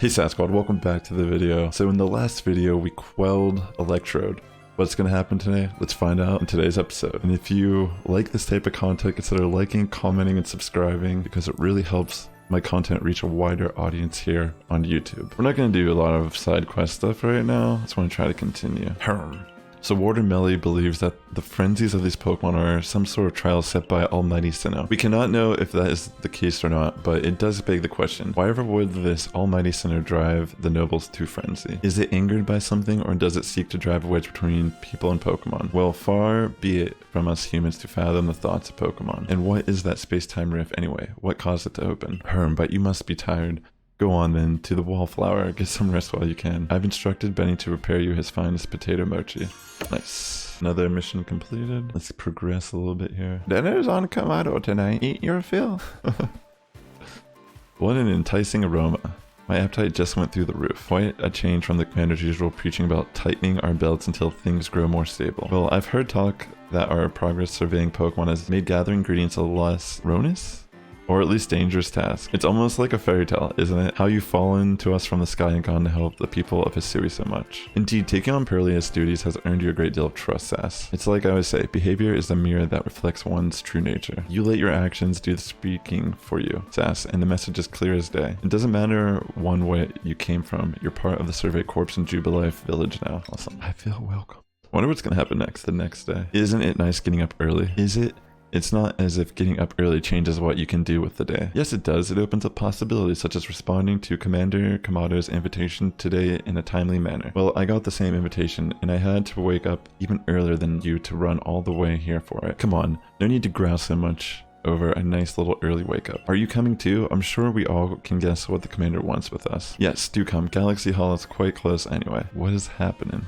Hey Sass Squad, welcome back to the video. So in the last video, we quelled Electrode. What's going to happen today? Let's find out in today's episode. And if you like this type of content, consider liking, commenting, and subscribing because it really helps my content reach a wider audience here on YouTube. We're not going to do a lot of side quest stuff right now. I just want to try to continue. So Warder Melly believes that the frenzies of these Pokemon are some sort of trial set by Almighty Sinnoh. We cannot know if that is the case or not, but it does beg the question, why ever would this Almighty Sinnoh drive the nobles to frenzy? Is it angered by something, or does it seek to drive a wedge between people and Pokemon? Well, far be it from us humans to fathom the thoughts of Pokemon. And what is that space-time rift anyway? What caused it to open? But you must be tired. Go on then, to the wallflower, get some rest while you can. I've instructed Benny to prepare you his finest potato mochi. Nice. Another mission completed. Let's progress a little bit here. Dinner's on Kamado tonight. Eat your fill. What an enticing aroma. My appetite just went through the roof. Quite a change from the commander's usual preaching about tightening our belts until things grow more stable. Well, I've heard talk that our progress surveying Pokemon has made gathering ingredients a less ruinous? Or at least dangerous task. It's almost like a fairy tale, isn't it? How you've fallen to us from the sky and gone to help the people of Hisui so much. Indeed, taking on perilous duties has earned you a great deal of trust, Sass. It's like I always say, behavior is the mirror that reflects one's true nature. You let your actions do the speaking for you, Sass, and the message is clear as day. It doesn't matter one way you came from, you're part of the Survey Corps in Jubilife Village now. Awesome. I feel welcome. I wonder what's gonna happen next, the next day. Isn't it nice getting up early? Is it? It's not as if getting up early changes what you can do with the day. Yes, it does. It opens up possibilities such as responding to Commander Kamado's invitation today in a timely manner. Well, I got the same invitation and I had to wake up even earlier than you to run all the way here for it. Come on, no need to grouse so much over a nice little early wake up. Are you coming too? I'm sure we all can guess what the commander wants with us. Yes, do come. Galaxy Hall is quite close anyway. What is happening?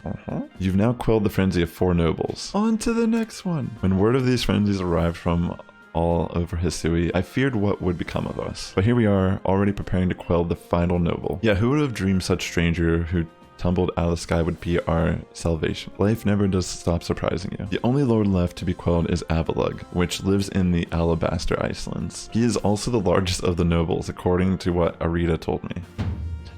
You've now quelled the frenzy of 4 nobles. On to the next one. When word of these frenzies arrived from all over Hisui, I feared what would become of us. But here we are, already preparing to quell the final noble. Yeah, who would have dreamed such stranger who tumbled out of the sky would be our salvation. Life never does stop surprising you. The only lord left to be quelled is Avalugg, which lives in the Alabaster Icelands. He is also the largest of the nobles, according to what Arita told me.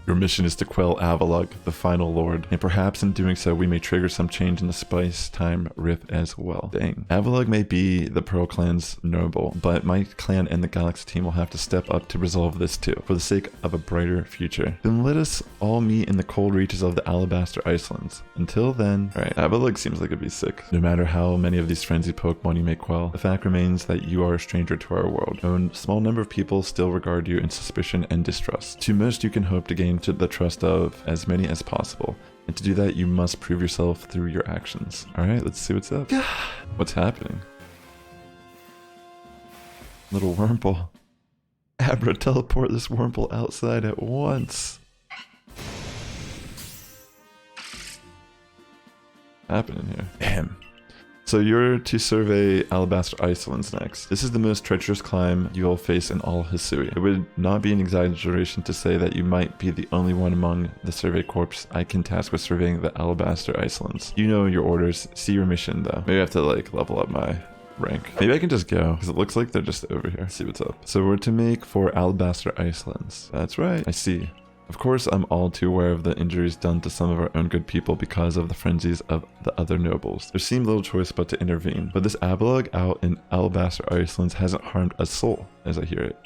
Your mission is to quell Avalugg, the final lord, and perhaps in doing so we may trigger some change in the space-time rift as well. Dang. Avalugg may be the Pearl Clan's noble, but my clan and the Galaxy team will have to step up to resolve this too, for the sake of a brighter future. Then let us all meet in the cold reaches of the Alabaster Icelands. Until then, alright, Avalugg seems like it'd be sick. No matter how many of these frenzied Pokemon you may quell, the fact remains that you are a stranger to our world. A small number of people still regard you in suspicion and distrust. To most you can hope to gain to the trust of as many as possible, and to do that you must prove yourself through your actions. Alright, let's see what's up. What's happening? Little Wurmple. Abra, teleport this Wurmple outside at once. Happening here. Damn. So you're to survey Alabaster Icelands next. This is the most treacherous climb you'll face in all Hisui. It would not be an exaggeration to say that you might be the only one among the survey corps I can task with surveying the Alabaster Icelands. You know your orders. See your mission though. Maybe I have to like level up my rank. Maybe I can just go, because it looks like they're just over here. See what's up. So we're to make for Alabaster Icelands. That's right. I see. Of course, I'm all too aware of the injuries done to some of our own good people because of the frenzies of the other nobles. There seemed little choice but to intervene. But this Avalugg out in Alabaster Icelands hasn't harmed a soul, as I hear it.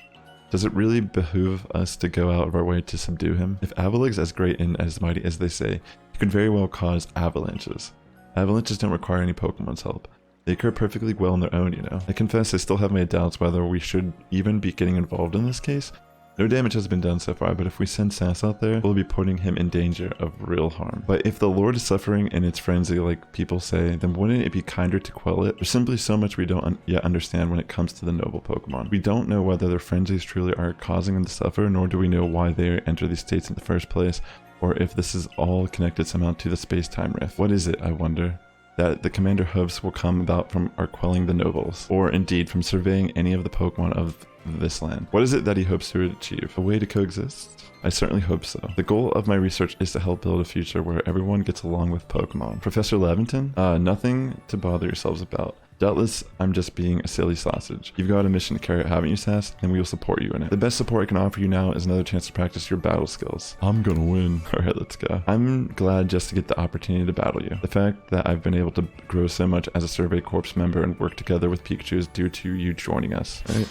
Does it really behoove us to go out of our way to subdue him? If Avalugg's as great and as mighty as they say, he could very well cause avalanches. Avalanches don't require any Pokemon's help. They occur perfectly well on their own, you know. I confess I still have my doubts whether we should even be getting involved in this case. No damage has been done so far, but if we send Sass out there, we'll be putting him in danger of real harm. But if the Lord is suffering in its frenzy like people say, then wouldn't it be kinder to quell it? There's simply so much we don't yet understand when it comes to the noble Pokemon. We don't know whether their frenzies truly are causing them to suffer, nor do we know why they enter these states in the first place, or if this is all connected somehow to the space-time rift. What is it, I wonder, that the commander hopes will come about from our quelling the nobles, or indeed from surveying any of the Pokemon of this land? What is it that he hopes to achieve? A way to coexist? I certainly hope so. The goal of my research is to help build a future where everyone gets along with Pokemon. Professor Levington? Nothing to bother yourselves about. Doubtless, I'm just being a silly sausage. You've got a mission to carry out, haven't you, Sass? And we will support you in it. The best support I can offer you now is another chance to practice your battle skills. I'm gonna win. Alright, let's go. I'm glad just to get the opportunity to battle you. The fact that I've been able to grow so much as a Survey Corps member and work together with Pikachu is due to you joining us. Alright.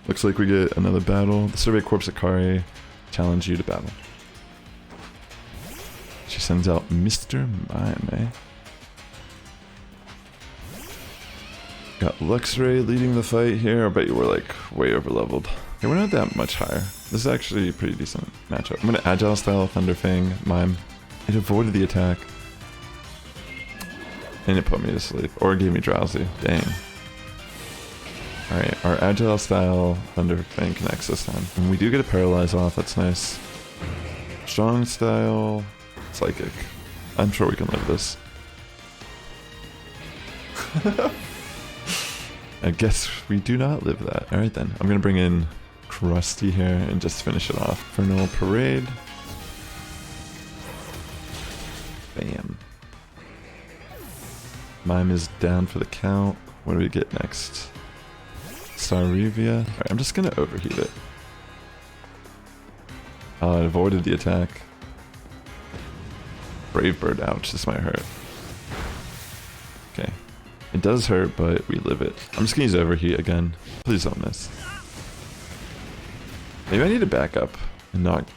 Looks like we get another battle. The Survey Corps Akari challenge you to battle. She sends out Mr. Mime, eh? Got Luxray leading the fight here. I bet you we're like way over leveled. Okay, we're not that much higher. This is actually a pretty decent matchup. I'm gonna Agile Style Thunderfang Mime. It avoided the attack. And it put me to sleep. Or it gave me drowsy. Dang. Alright, our Agile Style Thunderfang connects this time. And we do get a Paralyze off, that's nice. Strong Style Psychic. I'm sure we can live this. I guess we do not live that. Alright then, I'm gonna bring in Krusty here and just finish it off. Infernal Parade. Bam. Mime is down for the count. What do we get next? Starivia. Alright, I'm just gonna overheat it. Oh, it avoided the attack. Brave Bird, ouch, this might hurt. Okay. It does hurt, but we live it. I'm just gonna use overheat again. Please don't miss. Maybe I need to back up and not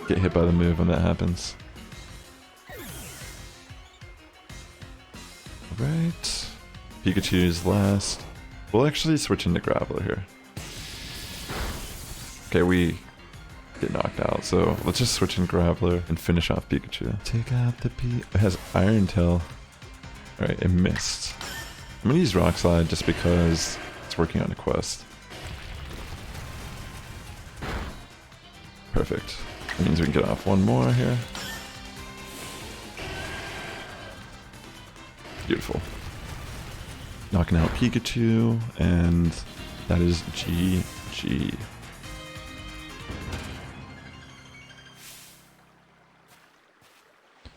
get hit by the move when that happens. Alright. Pikachu is last. We'll actually switch into Graveler here. Okay, we get knocked out, so let's just switch in Graveler and finish off Pikachu. Take out the It has Iron Tail. Alright, it missed. I'm gonna use Rock Slide just because it's working on a quest. Perfect. That means we can get off one more here. Beautiful. Knocking out Pikachu, and that is GG.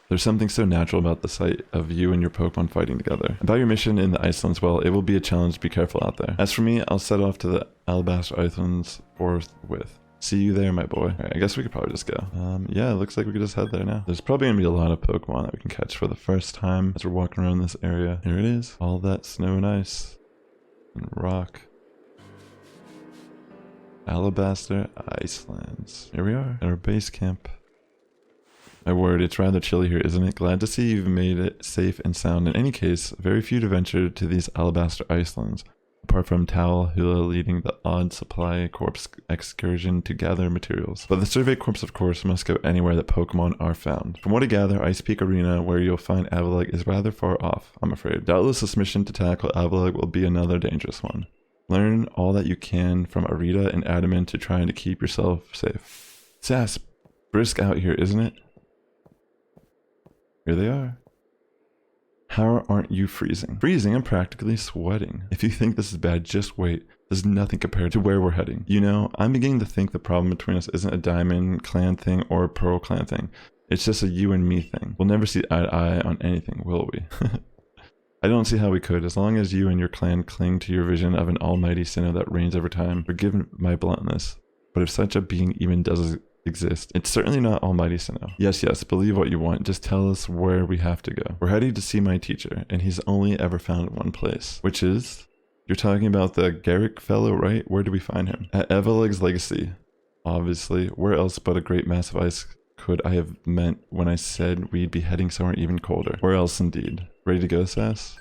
There's something so natural about the sight of you and your Pokemon fighting together. About your mission in the Icelands, well, it will be a challenge to be careful out there. As for me, I'll set off to the Alabaster Icelands forthwith. See you there, my boy. Alright, I guess we could probably just go. Yeah, it looks like we could just head there now. There's probably gonna be a lot of Pokemon that we can catch for the first time as we're walking around this area. Here it is. All that snow and ice. And rock. Alabaster Icelands. Here we are at our base camp. My word, it's rather chilly here, isn't it? Glad to see you've made it safe and sound. In any case, very few to venture to these Alabaster Icelands, apart from Tal Hula leading the odd supply corps excursion to gather materials. But the Survey Corps, of course, must go anywhere that Pokemon are found. From what I gather, Ice Peak Arena, where you'll find Avalag, is rather far off, I'm afraid. Doubtless this mission to tackle Avalag will be another dangerous one. Learn all that you can from Arita and Adamant to try to keep yourself safe. Sass, brisk out here, isn't it? Here they are. How aren't you freezing? Freezing? I'm practically sweating. If you think this is bad, just wait. There's nothing compared to where we're heading. You know, I'm beginning to think the problem between us isn't a Diamond Clan thing or a Pearl Clan thing. It's just a you and me thing. We'll never see eye to eye on anything, will we? I don't see how we could, as long as you and your clan cling to your vision of an almighty sinner that reigns over time. Forgive my bluntness, but if such a being even does exist, it's certainly not almighty Sinnoh. Yes, believe what you want, just tell us where we have to go. We're heading to see my teacher, and he's only ever found one place, which is, you're talking about the Garrick fellow, right? Where do we find him? At Evelag's Legacy. Obviously, where else but a great mass of ice could I have meant when I said we'd be heading somewhere even colder? Where else indeed? Ready to go, Sass?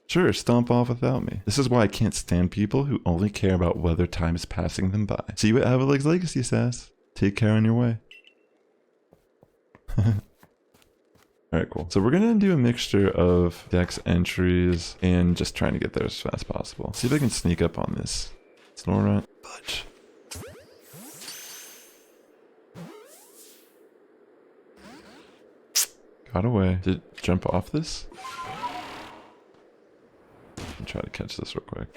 Sure, stomp off without me. This is why I can't stand people who only care about whether time is passing them by. See you at Evelag's Legacy, Sass. Take care on your way. Alright, cool. So we're gonna do a mixture of dex entries and just trying to get there as fast as possible. See if I can sneak up on this Snorunt. Fudge. Got away. Did it jump off this? I'll try to catch this real quick.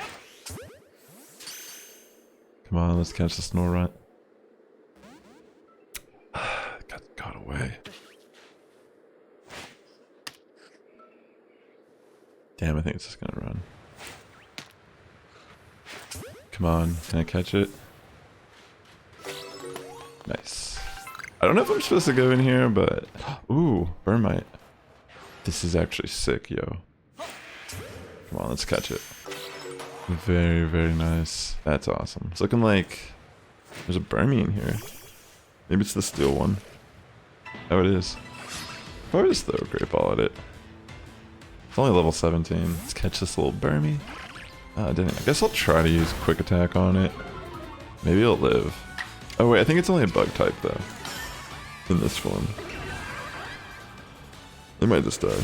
Come on, let's catch the Snorunt. Got away. Damn, I think it's just gonna run. Come on, can I catch it? Nice. I don't know if I'm supposed to go in here, but... Ooh, Burmite. This is actually sick, yo. Come on, let's catch it. Very, very nice. That's awesome. It's looking like there's a Burmy in here. Maybe it's the steel one. Oh, it is. Probably just throw a great ball at it. It's only level 17. Let's catch this little Burmy. I didn't. I guess I'll try to use quick attack on it. Maybe it'll live. Oh wait, I think it's only a bug type though. In this form. It might just die.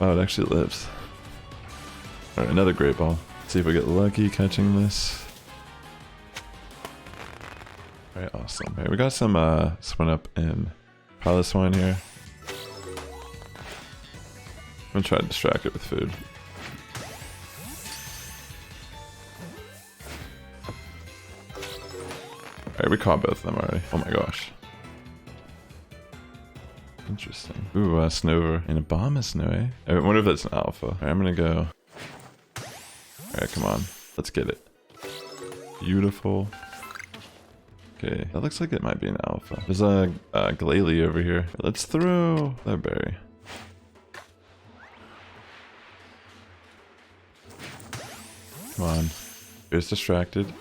Oh, it actually lives. Alright, another great ball. See if we get lucky catching this. Alright, awesome. Alright, we got some swing up and pilot swine here. I'm gonna try to distract it with food. Alright, we caught both of them already. Oh my gosh. Interesting. Ooh, Snover. And a bomb is no, eh? I wonder if that's an alpha. Alright, I'm gonna go. Alright, come on. Let's get it. Beautiful. Okay, that looks like it might be an alpha. There's a Glalie over here. Let's throw that berry. Come on. It's distracted.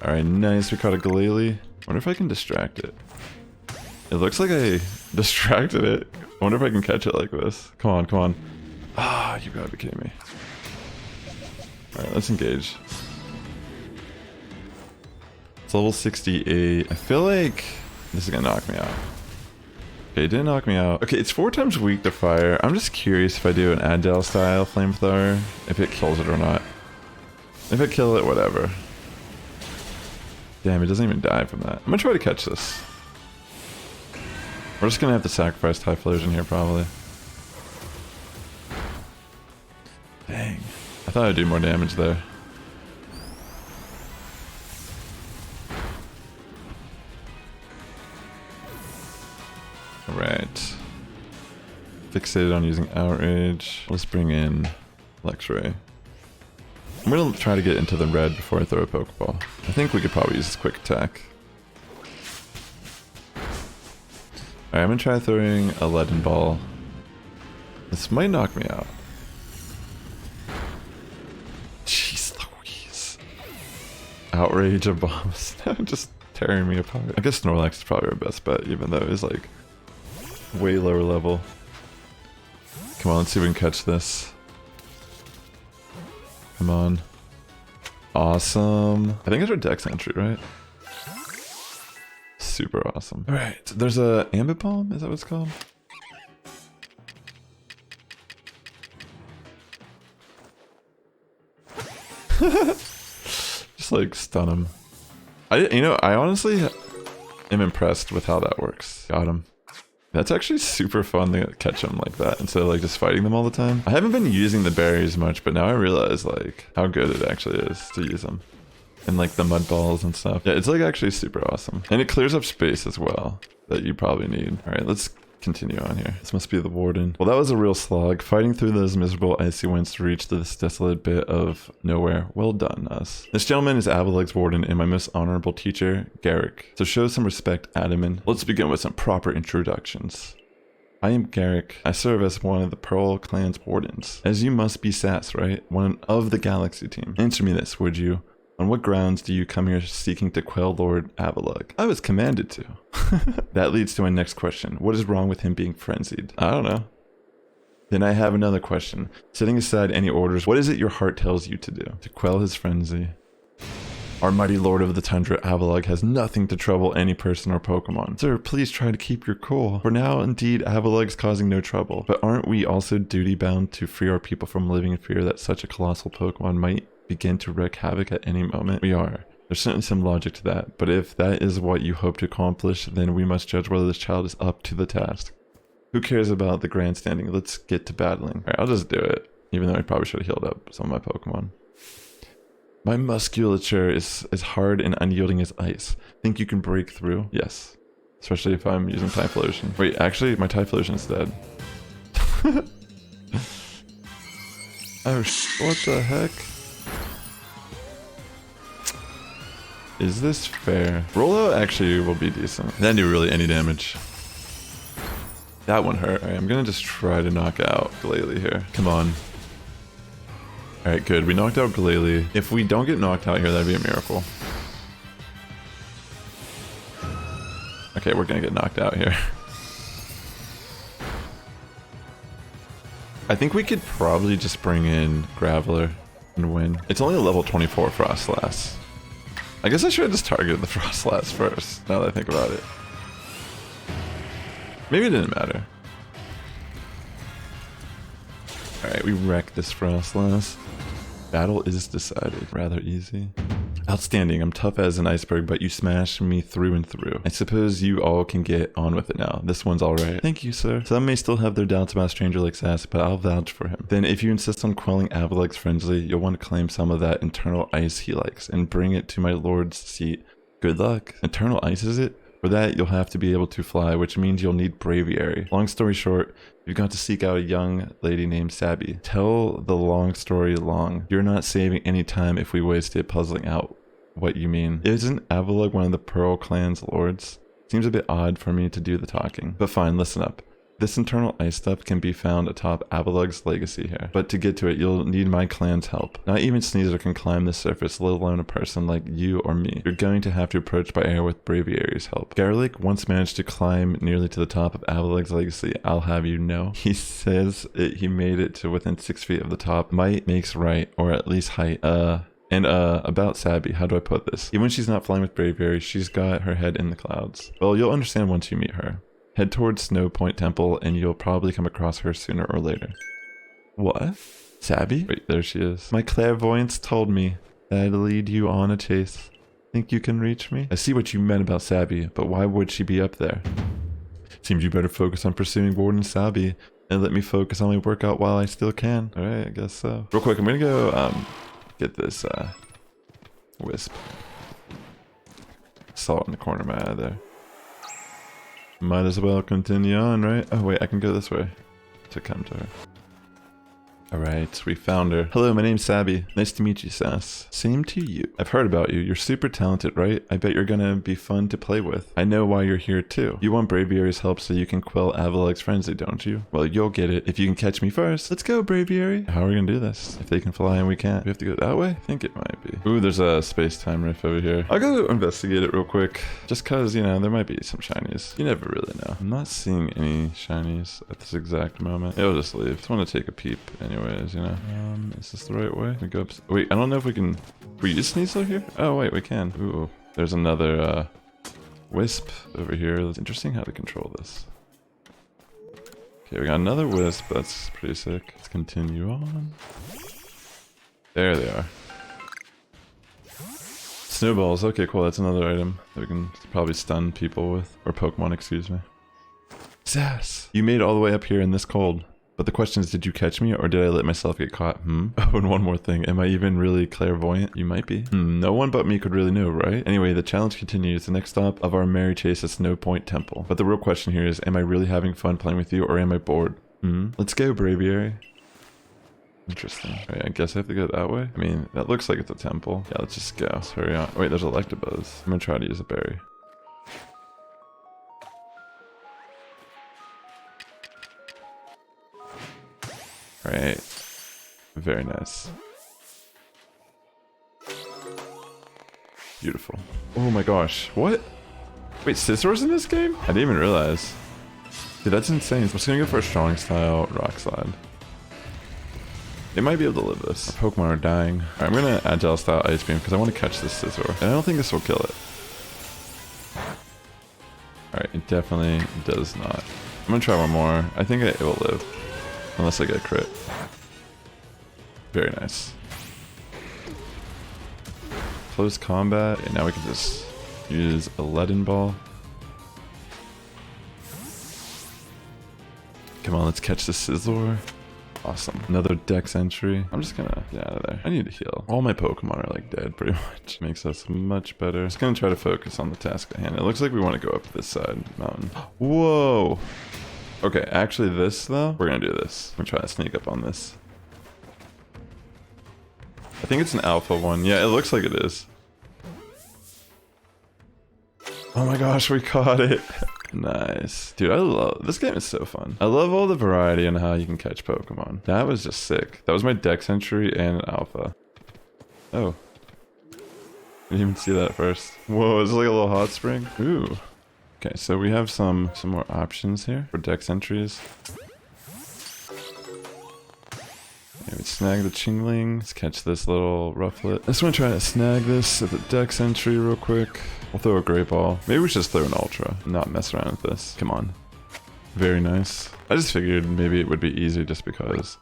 Alright, nice. We caught a Glalie. Wonder if I can distract it. It looks like I distracted it. I wonder if I can catch it like this. Come on, come on. Ah, you gotta be kidding me. Alright, let's engage. It's level 68. I feel like this is gonna knock me out. Okay, it didn't knock me out. Okay, it's 4 times weak to fire. I'm just curious if I do an Agile style flamethrower, if it kills it or not. If it kills it, whatever. Damn, it doesn't even die from that. I'm gonna try to catch this. We're just gonna have to sacrifice Typhlosion here, probably. Dang. I thought I'd do more damage there. Alright. Fixated on using Outrage. Let's bring in Luxray. I'm gonna try to get into the red before I throw a Pokeball. I think we could probably use this quick attack. Alright, I'm gonna try throwing a Leaden Ball. This might knock me out. Jeez Louise. Outrage of bombs. Just tearing me apart. I guess Snorlax is probably our best bet, even though it's like way lower level. Come on, let's see if we can catch this. Come on. Awesome. I think it's our Dex entry, right? Super awesome. Alright, there's a Ambit Bomb? Is that what it's called? Just like stun him. I honestly am impressed with how that works. Got him. That's actually super fun to catch them like that instead of like just fighting them all the time. I haven't been using the berries much, but now I realize like how good it actually is to use them. And like the mud balls and stuff. Yeah, it's like actually super awesome. And it clears up space as well that you probably need. All right, let's continue on here. This must be the warden. Well, that was a real slog. Fighting through those miserable icy winds to reach this desolate bit of nowhere. Well done, us. This gentleman is Avalug's warden and my most honorable teacher, Garrick. So show some respect, Adaman. Let's begin with some proper introductions. I am Garrick. I serve as one of the Pearl Clan's wardens. As you must be Sass, right? One of the Galaxy team. Answer me this, would you? On what grounds do you come here seeking to quell Lord Avalug? I was commanded to. That leads to my next question. What is wrong with him being frenzied? I don't know. Then I have another question. Setting aside any orders, what is it your heart tells you to do? To quell his frenzy. Our mighty Lord of the Tundra, Avalug, has nothing to trouble any person or Pokemon. Sir, please try to keep your cool. For now, indeed, Avalug's causing no trouble. But aren't we also duty-bound to free our people from living in fear that such a colossal Pokemon might begin to wreak havoc at any moment? We are. There's certainly some logic to that, but if that is what you hope to accomplish, then we must judge whether this child is up to the task. Who cares about the grandstanding? Let's get to battling. Alright, I'll just do it, even though I probably should have healed up some of my Pokemon. My musculature is as hard and unyielding as ice. Think you can break through? Yes. Especially if I'm using Typhlosion. Wait, actually, my Typhlosion's dead. Oh, what the heck? Is this fair? Rollout actually will be decent. That didn't do really any damage. That one hurt. Alright, I'm gonna just try to knock out Glalie here. Come on. Alright, good. We knocked out Glalie. If we don't get knocked out here, that'd be a miracle. Okay, we're gonna get knocked out here. I think we could probably just bring in Graveler and win. It's only a level 24 Frostlass. I guess I should have just targeted the Frostlass first, now that I think about it. Maybe it didn't matter. Alright, we wrecked this Frostlass. Battle is decided. Rather easy. Outstanding. I'm tough as an iceberg, but you smashed me through and through. I suppose you all can get on with it now. This one's alright. Thank you, sir. Some may still have their doubts about a stranger like Sass, but I'll vouch for him. Then if you insist on quelling Avalug's frenzy, you'll want to claim some of that internal ice he likes and bring it to my lord's seat. Good luck. Internal ice, is it? For that, you'll have to be able to fly, which means you'll need Braviary. Long story short, you've got to seek out a young lady named Sabby. Tell the long story long. You're not saving any time if we waste it puzzling out what you mean. Isn't Avalug one of the Pearl Clan's lords? Seems a bit odd for me to do the talking. But fine, listen up. This internal ice stuff can be found atop Avalug's legacy here. But to get to it, you'll need my clan's help. Not even Sneezer can climb the surface, let alone a person like you or me. You're going to have to approach by air with Braviary's help. Garlic once managed to climb nearly to the top of Avalug's legacy, I'll have you know. He says he made it to within 6 feet of the top. Might makes right, or at least height. About Sabby, how do I put this? Even when she's not flying with Braviary, she's got her head in the clouds. Well, you'll understand once you meet her. Head towards Snow Point Temple and you'll probably come across her sooner or later. What? Sabby? Wait, there she is. My clairvoyance told me that I'd lead you on a chase. Think you can reach me? I see what you meant about Sabby, but why would she be up there? Seems you better focus on pursuing Warden Sabby and let me focus on my workout while I still can. Alright, I guess so. Real quick, I'm gonna go get this Wisp. Saw it in the corner of my eye there. Might as well continue on, right? Oh wait, I can go this way to come to her. Alright, we found her. Hello, my name's Sabby. Nice to meet you, Sass. Same to you. I've heard about you. You're super talented, right? I bet you're gonna be fun to play with. I know why you're here too. You want Braviary's help so you can quell Avalug's frenzy, don't you? Well, you'll get it if you can catch me first. Let's go, Braviary. How are we gonna do this? If they can fly and we can't. We have to go that way? I think it might be. Ooh, there's a space-time rift over here. I'll go investigate it real quick. Just cause, you know, there might be some shinies. You never really know. I'm not seeing any shinies at this exact moment. I'll just leave. Just want to take a peep anyways, you know. Is this the right way? We go up. Wait, I don't know if we can. We use Sneasel here? Oh wait, we can. Ooh, there's another Wisp over here. It's interesting how to control this. Okay, we got another Wisp. That's pretty sick. Let's continue on. There they are. Snowballs. Okay, cool. That's another item that we can probably stun people with, or Pokemon, excuse me. Sass, you made it all the way up here in this cold. But the question is, did you catch me or did I let myself get caught? Oh, and one more thing. Am I even really clairvoyant? You might be. No one but me could really know, right? Anyway, the challenge continues. The next stop of our merry chase is Snow Point Temple. But the real question here is, am I really having fun playing with you or am I bored? Let's go, Braviary. Interesting. Alright, I guess I have to go that way. I mean, that looks like it's a temple. Yeah, let's just go. Let's hurry on. Wait, there's Electabuzz. I'm gonna try to use a berry. Alright. Very nice. Beautiful. Oh my gosh. What? Wait, Scizor's in this game? I didn't even realize. Dude, that's insane. I'm just gonna go for a strong style Rock Slide. They might be able to live this. Our Pokemon are dying. Alright, I'm gonna Agile style Ice Beam because I want to catch this Scizor. And I don't think this will kill it. Alright, it definitely does not. I'm gonna try one more. I think it will live. Unless I get a crit. Very nice. Close combat, and now we can just use a Leaden Ball. Come on, let's catch the Scizor. Awesome. Another dex entry. I'm just gonna get out of there. I need to heal. All my Pokemon are like dead pretty much. Makes us much better. Just gonna try to focus on the task at hand. It looks like we want to go up this side mountain. Whoa. Okay, actually this though, we're gonna do this. I'm gonna try to sneak up on this. I think it's an alpha one. Yeah, it looks like it is. Oh my gosh, we caught it. Nice. Dude, I love this game. Is so fun. I love all the variety and how you can catch Pokemon. That was just sick. That was my dex entry and an alpha. Oh. Didn't even see that first. Whoa, is it like a little hot spring? Ooh. Okay, so we have some more options here for dex entries. Maybe snag the Chingling. Let's catch this little Rufflet. I just want to try to snag this at the dex entry real quick. We'll throw a Great Ball. Maybe we should just throw an Ultra and not mess around with this. Come on. Very nice. I just figured maybe it would be easy just because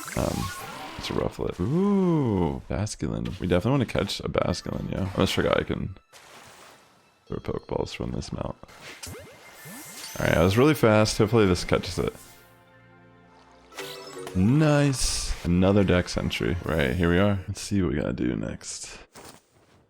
it's a Rufflet. Ooh, Basculin. We definitely want to catch a Basculin, yeah. I almost forgot I can throw Pokeballs from this mount. Alright, I was really fast. Hopefully this catches it. Nice. Another dex entry. Right, here we are. Let's see what we gotta do next.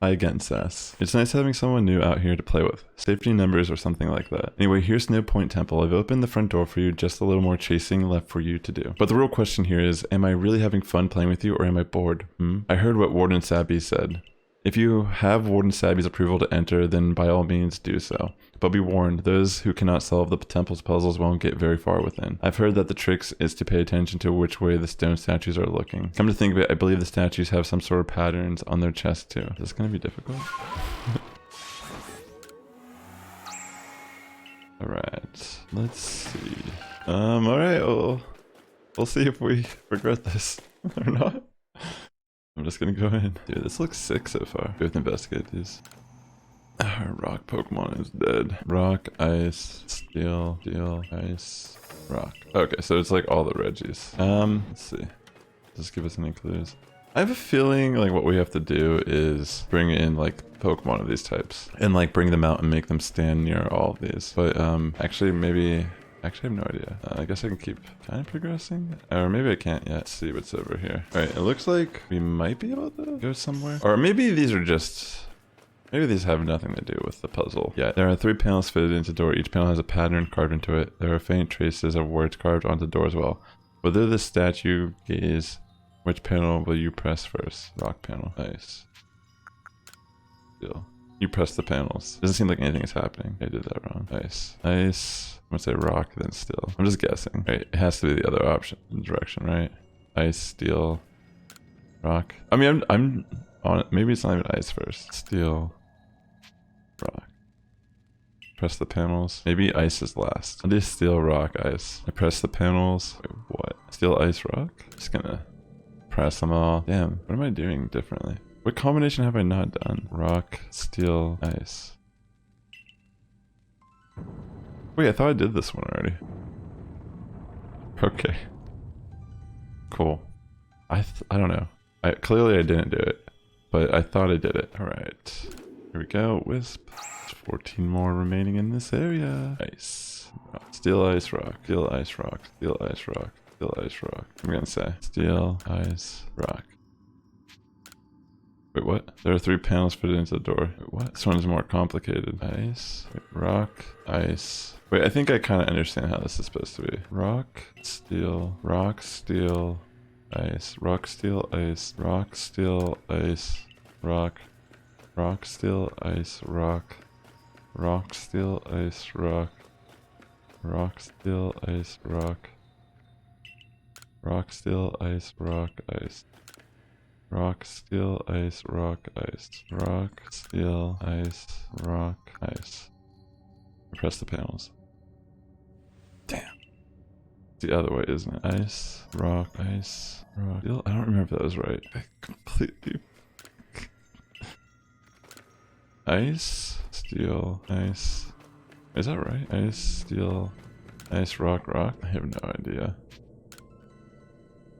Hi again, Sass. It's nice having someone new out here to play with. Safety numbers or something like that. Anyway, here's No Point Temple. I've opened the front door for you, just a little more chasing left for you to do. But the real question here is, am I really having fun playing with you or am I bored? I heard what Warden Sabby said. If you have Warden Sabby's approval to enter, then by all means do so. But be warned, those who cannot solve the temple's puzzles won't get very far within. I've heard that the trick is to pay attention to which way the stone statues are looking. Come to think of it, I believe the statues have some sort of patterns on their chest too. Is this gonna be difficult? Alright, let's see. Alright, we'll see if we regret this or not. I'm just gonna go in. Dude, this looks sick so far. We have to investigate these. Our rock Pokemon is dead. Rock, ice, steel, ice, rock. Okay, so it's like all the Reggies. Let's see. Does this give us any clues? I have a feeling like what we have to do is bring in like Pokemon of these types and like bring them out and make them stand near all of these. But actually maybe... Actually, I have no idea. I guess I can keep kind of progressing. Or maybe I can't yet. Let's see what's over here. Alright, it looks like we might be able to go somewhere. Or maybe these are just... Maybe these have nothing to do with the puzzle yet. There are 3 panels fitted into the door. Each panel has a pattern carved into it. There are faint traces of words carved onto the door as well. Whether the statue gaze, which panel will you press first? Rock panel. Ice. Steel. You press the panels. Doesn't seem like anything is happening. I did that wrong. Ice. Ice. I'm gonna say rock, then steel. I'm just guessing. Right, it has to be the other option, direction, right? Ice, steel, rock. I mean, I'm on it. Maybe it's not even ice first. Steel, rock. Press the panels. Maybe ice is last. I'll do steel, rock, ice. I press the panels. Wait, what? Steel, ice, rock? Just gonna press them all. Damn, what am I doing differently? What combination have I not done? Rock, steel, ice. Wait, I thought I did this one already. Okay. Cool. I don't know. Clearly I didn't do it, but I thought I did it. Alright. Here we go. Wisp. There's 14 more remaining in this area. Ice. Rock. Steel, ice, rock. Steel, ice, rock. Steel, ice, rock. Steel, ice, rock. I'm gonna say steel, ice, rock. Wait, what? There are 3 panels fitted into the door. Wait, what? This one is more complicated. Ice, wait, rock, ice. Wait, I think I kind of understand how this is supposed to be. Rock, steel, ice, rock, steel, ice, rock, steel, ice, rock, rock, steel, ice, rock, rock, steel, ice, rock, rock, steel, ice, rock, rock, steel, ice, rock, ice. Rock, steel, ice, rock, ice. Rock, steel, ice, rock, ice. Press the panels. Damn. It's the other way, isn't it? Ice, rock, steel. I don't remember if that was right. I completely... Ice, steel, ice. Is that right? Ice, steel, ice, rock, rock. I have no idea.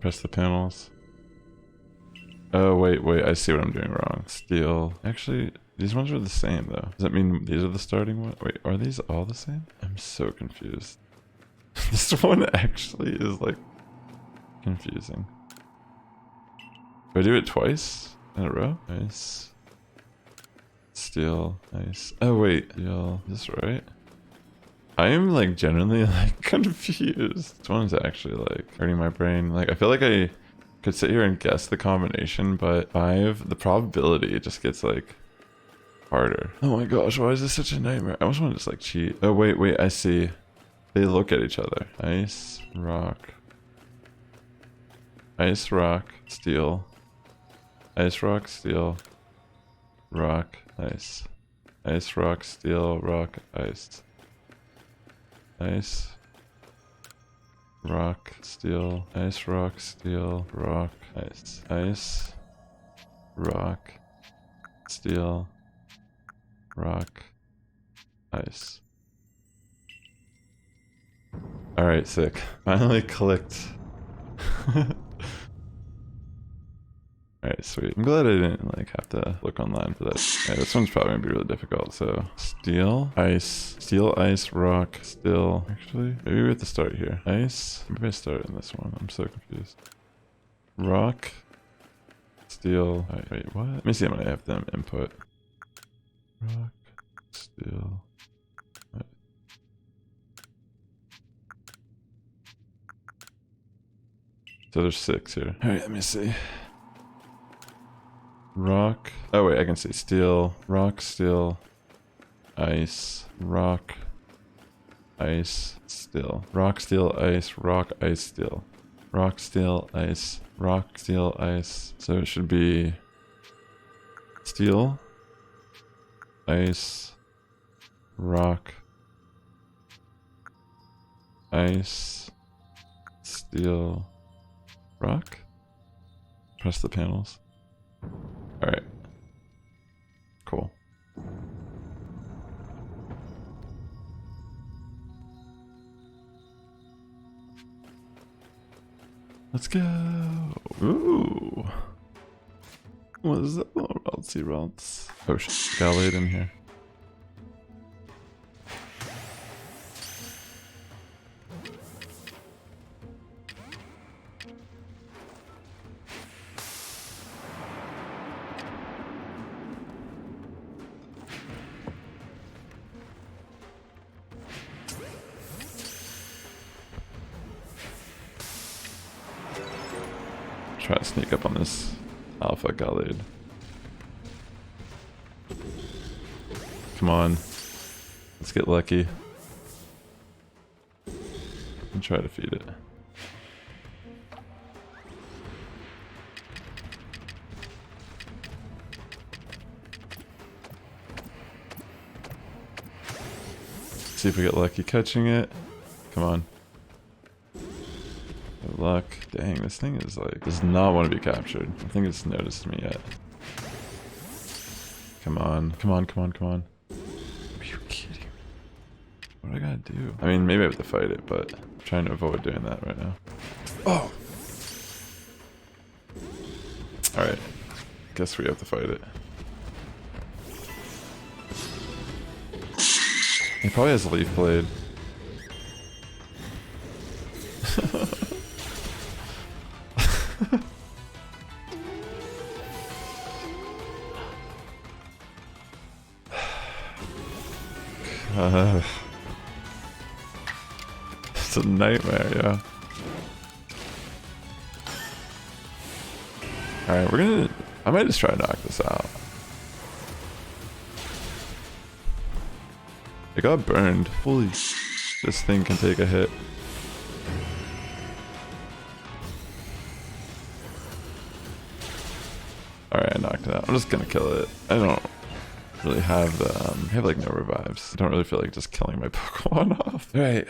Press the panels. Oh, wait, I see what I'm doing wrong. Steel. Actually, these ones are the same, though. Does that mean these are the starting ones? Wait, are these all the same? I'm so confused. This one actually is, like, Confusing. Do I do it twice in a row? Nice. Steel. Nice. Oh wait. Steel. Is this right? I am like genuinely like confused. This one's actually like hurting my brain. Like I feel like I could sit here and guess the combination, but 5, the probability just gets like harder. Oh my gosh, why is this such a nightmare? I almost want to just like cheat. Oh wait, I see. They look at each other. Ice, rock. Ice, rock, steel. Ice, rock, steel. Rock, ice. Ice, rock, steel, rock, ice. Ice. Rock, steel, ice, rock, steel, rock, ice. Ice, rock, steel, rock, ice. Alright, sick. Finally clicked. Alright, sweet. I'm glad I didn't like have to look online for this. Yeah, this one's probably gonna be really difficult. So steel, ice, rock, steel. Actually, maybe we have to start here. Ice. Maybe I start in this one. I'm so confused. Rock, steel. Wait, what? Let me see how many I have them input. Rock, steel. So there's 6 here. Alright, let me see. Rock. Oh wait, I can see steel, rock, steel, ice, rock, ice, steel. Rock, steel, ice, rock, ice, steel. Rock, steel, ice, rock, steel, ice. So it should be steel, ice, rock, ice, steel, rock. Press the panels. Alright. Cool. Let's go. Ooh. What is that? Oh, bouncy routes. Oh shit. Got laid in here. Try to sneak up on this alpha Gallade. Come on. Let's get lucky. And try to feed it. See if we get lucky catching it. Come on. Good luck. Dang, this thing is like, does not want to be captured. I think it's noticed me yet. Come on. Come on, come on, come on. Are you kidding me? What do I gotta do? I mean, maybe I have to fight it, but I'm trying to avoid doing that right now. Oh! Alright. Guess we have to fight it. He probably has Leaf Blade. It's a nightmare, yeah. Alright, we're gonna... I might just try to knock this out. It got burned. Holy... This thing can take a hit. Alright, I knocked it out. I'm just gonna kill it. I don't really have the... I have like no revives. I don't really feel like just killing my Pokemon off. Alright,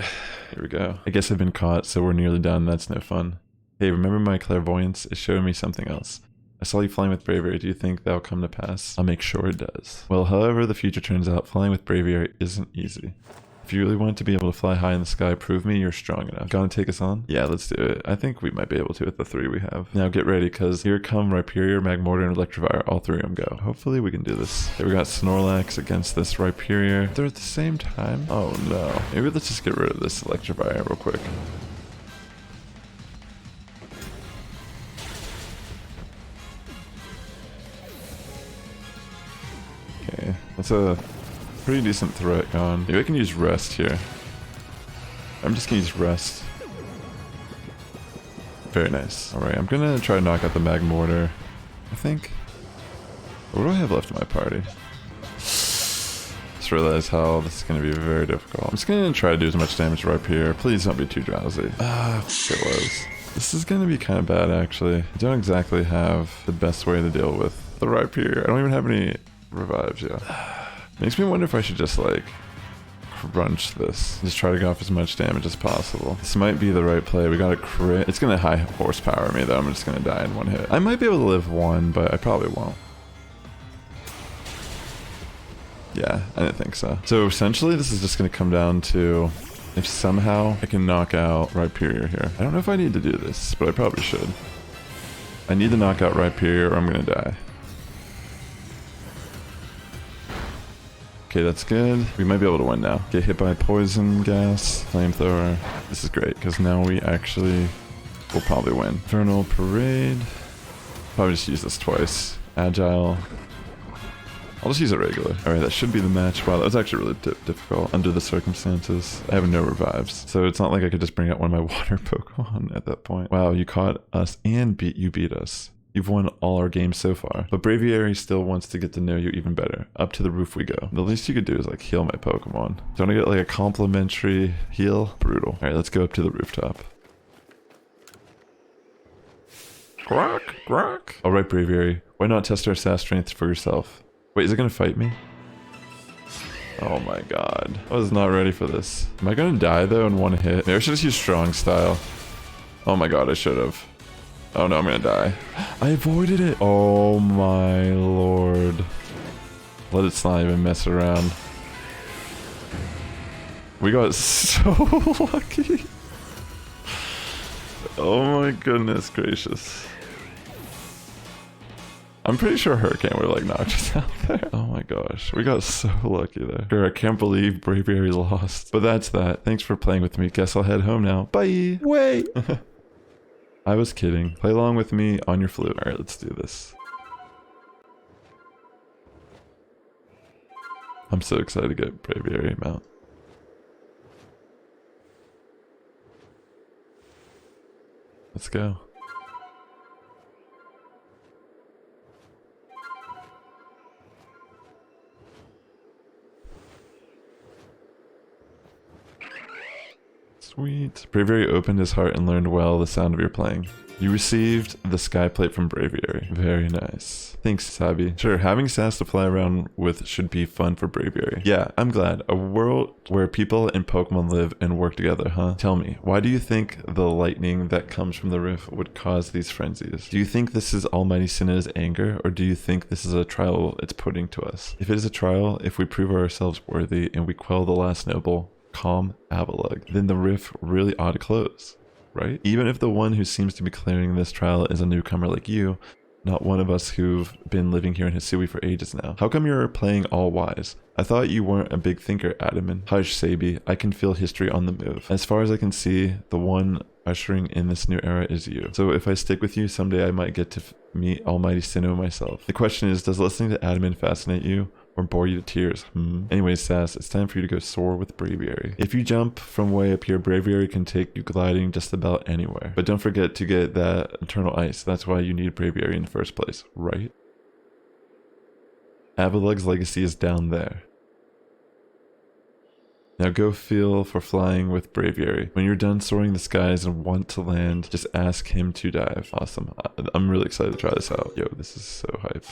here we go. I guess I've been caught, so we're nearly done. That's no fun. Hey, remember my clairvoyance? It showed me something else. I saw you flying with Braviary. Do you think that'll come to pass? I'll make sure it does. Well, however the future turns out, flying with Braviary isn't easy. If you really want to be able to fly high in the sky, prove me you're strong enough. Gonna take us on? Yeah, let's do it. I think we might be able to with the 3 we have. Now get ready, because here come Rhyperior, Magmortar, and Electivire. All 3 of them go. Hopefully we can do this. Okay, we got Snorlax against this Rhyperior. They're at the same time? Oh no. Maybe let's just get rid of this Electivire real quick. That's a pretty decent threat gone. Maybe I can use rest here. I'm just gonna use rest. Very nice. Alright, I'm gonna try to knock out the Mag Mortar, I think. What do I have left in my party? Just realized how this is gonna be very difficult. I'm just gonna try to do as much damage right here. Please don't be too drowsy. It was. This is gonna be kind of bad, actually. I don't exactly have the best way to deal with the Rhyperior. I don't even have any revives yet. Makes me wonder if I should just, like, crunch this. Just try to go off as much damage as possible. This might be the right play. We got a crit. It's gonna high horsepower me, though. I'm just gonna die in one hit. I might be able to live one, but I probably won't. Yeah, I didn't think so. So essentially, this is just gonna come down to if somehow I can knock out Rhyperior here. I don't know if I need to do this, but I probably should. I need to knock out Rhyperior or I'm gonna die. Okay, that's good. We might be able to win now. Get hit by poison, gas, flamethrower. This is great, because now we actually will probably win. Infernal Parade. Probably just use this twice. Agile. I'll just use it regular. Alright, that should be the match. Wow, that was actually really difficult under the circumstances. I have no revives, so it's not like I could just bring out one of my water Pokemon at that point. Wow, you caught us and you beat us. You've won all our games so far. But Braviary still wants to get to know you even better. Up to the roof we go. The least you could do is like heal my Pokemon. Don't I get like a complimentary heal? Brutal. Alright, let's go up to the rooftop. Grok, grok. Alright, Braviary. Why not test our Sass strength for yourself? Wait, is it gonna fight me? Oh my god. I was not ready for this. Am I gonna die though in one hit? Maybe I should just use strong style. Oh my god, I should have. Oh no, I'm gonna die. I avoided it. Oh my lord. Let it not even mess around. We got so lucky. Oh my goodness gracious. I'm pretty sure Hurricane would have like knocked us out there. Oh my gosh, we got so lucky there. Sure, I can't believe Braviary lost. But that's that. Thanks for playing with me. Guess I'll head home now. Bye. Wait. I was kidding. Play along with me on your flute. Alright, let's do this. I'm so excited to get Braviary Mount. Let's go. Sweet. Braviary opened his heart and learned well the sound of your playing. You received the sky plate from Braviary. Very nice. Thanks, Sabi. Sure, having Sass to fly around with should be fun for Braviary. Yeah, I'm glad. A world where people and Pokemon live and work together, huh? Tell me, why do you think the lightning that comes from the roof would cause these frenzies? Do you think this is Almighty Sinnoh's anger, or do you think this is a trial it's putting to us? If it is a trial, if we prove ourselves worthy and we quell the last noble, calm Avalugg, then the rift really ought to close, right? Even if the one who seems to be clearing this trial is a newcomer like you, not one of us who've been living here in Hisui for ages now. How come you're playing all wise? I thought you weren't a big thinker, Adaman. Hush, Sabi. I can feel history on the move. As far as I can see, the one ushering in this new era is you. So if I stick with you, someday I might get to meet Almighty Sinnoh myself. The question is, does listening to Adaman fascinate you? Or bore you to tears? Anyways, Sass, it's time for you to go soar with Braviary. If you jump from way up here, Braviary can take you gliding just about anywhere. But don't forget to get that eternal ice. That's why you need Braviary in the first place, right? Avalugg's legacy is down there. Now go feel for flying with Braviary. When you're done soaring the skies and want to land, just ask him to dive. Awesome. I'm really excited to try this out. Yo, this is so hype.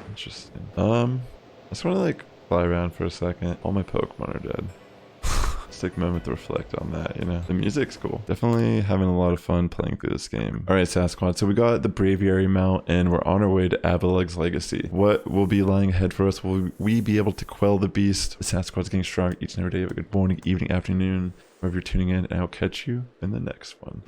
Interesting. I just want to like fly around for a second. All my Pokemon are dead. Just take a moment to reflect on that, you know. The music's cool. Definitely having a lot of fun playing through this game. Alright, Sass Squad. So we got the Braviary Mount and we're on our way to Avalugg's legacy. What will be lying ahead for us? Will we be able to quell the beast? The Sass Squad's getting strong each and every day. Have a good morning, evening, afternoon, wherever you're tuning in, and I'll catch you in the next one.